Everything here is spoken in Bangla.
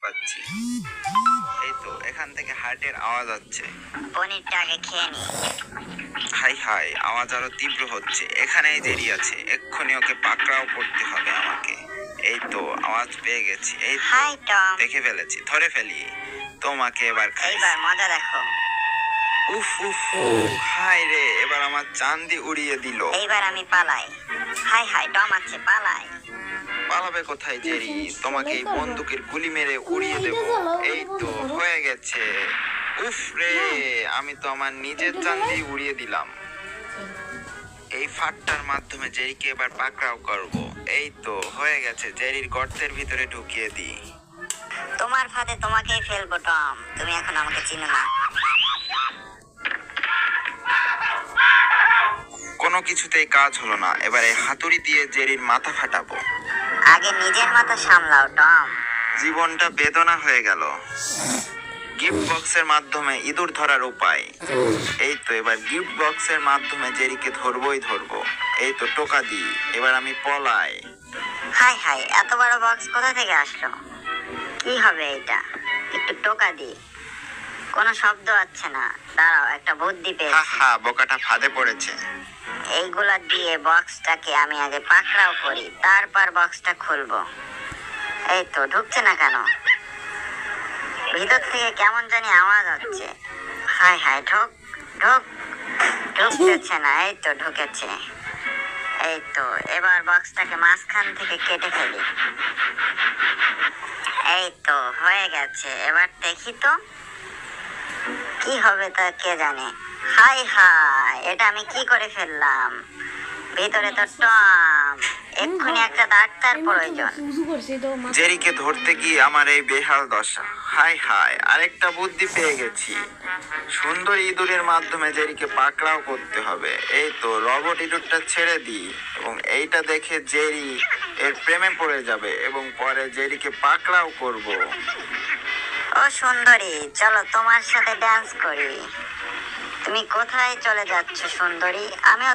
পাচ্ছি। এই তো এখান থেকে হার্টের আওয়াজ হচ্ছে। পনিরটা আগে খেয়ে নি। হাই হাই, আওয়াজ আরো তীব্র হচ্ছে। এখানেই জেরি আছে, এক্ষুনি ওকে পাকড়াও করতে হবে আমাকে। এই তো আওয়াজ পেয়ে গেছি। এই তো হাই টম, দেখে ফেলেছি, ধরে ফেলি তোমাকে। এবার এইবার মজা দেখো। উফ উফ, হাই রে, এবার আমার চান্দি উড়িয়ে দিল। এইবার আমি পালাই। হাই হাই, টম আছে, পালাই। পালাবে কোথায় জেরি? তোমাকে এই বন্দুকের গুলি মেরে উড়িয়ে দেব। এই তো হয়ে গেছে। উফ রে, আমি তো আমার নিজের চান্দি উড়িয়ে দিলাম। এই ফাটটার মাধ্যমে জেরিকে এবার পাকড়াও করব। এই তো হয়ে গেছে, জেরির গর্তের ভিতরে ঢুকিয়ে দিই। তোমার ফাঁদে তোমাকেই ফেলবো টম, তুমি এখন আমাকে চিনো না। কোনো কিছুতেই কাজ হলো না। এবার এই হাতুড়ি দিয়ে জেরির মাথা ফাটাবো। আগে নিজের মাথা সামলাও টম। জীবনটা বেদনা হয়ে গেল। গিফট বক্সের মাধ্যমে ইঁদুর ধরার উপায়। এই তো এবার গিফট বক্সের মাধ্যমে জেরিকে ধরবই ধরবো। এই তো টোকা দিই, এবার আমি পলাই। হাই হাই, এত বড় বক্স কোথা থেকে আসলো? কি হবে এটা? একটু টোকা দি। কোনো শব্দ হচ্ছে না। দাঁড়াও, একটা বুদ্ধি হা পেয়েছি। হা, বোকাটা ফাঁদে পড়েছে। এইগুলা দিয়ে বক্সটাকে আমি আগে পাকড়াও করি, তারপর বক্সটা খুলবো। এই তো ঢুকছে না কেন? ভিতর থেকে কেমন জানি আওয়াজ হচ্ছে। হাই হাই, ঢোক ঢোক। ঢুকতেছে না। এই তো ঢুকেছে। এই তো এবার বক্সটাকে মাঝখান থেকে কেটে ফেলি। এই তো হয়ে গেছে। এবার দেখি তো কি হবে তা কে জানে। হাই হাই, এটা আমি কি করে ফেললাম? ভিতরে তো টম। এক্ষুনি একটা ডাক্তার প্রয়োজন। জেরিকে ধরতে গিয়ে আমার এই বেহাল দশা। হাই হাই, আরেকটা বুদ্ধি পেয়ে গেছি। সুন্দর ইঁদুরের মাধ্যমে জেরিকে পাকড়াও করতে হবে। এই তো রবট ইঁদুরটা ছেড়ে দিই এবং এইটা দেখে জেরি এর প্রেমে পড়ে যাবে এবং পরে জেরিকে পাকড়াও করব। ও সুন্দরী, চলো তোমার সাথে ডান্স করি। তুমি কোথায় চলে যাচ্ছ সুন্দরী? আমিও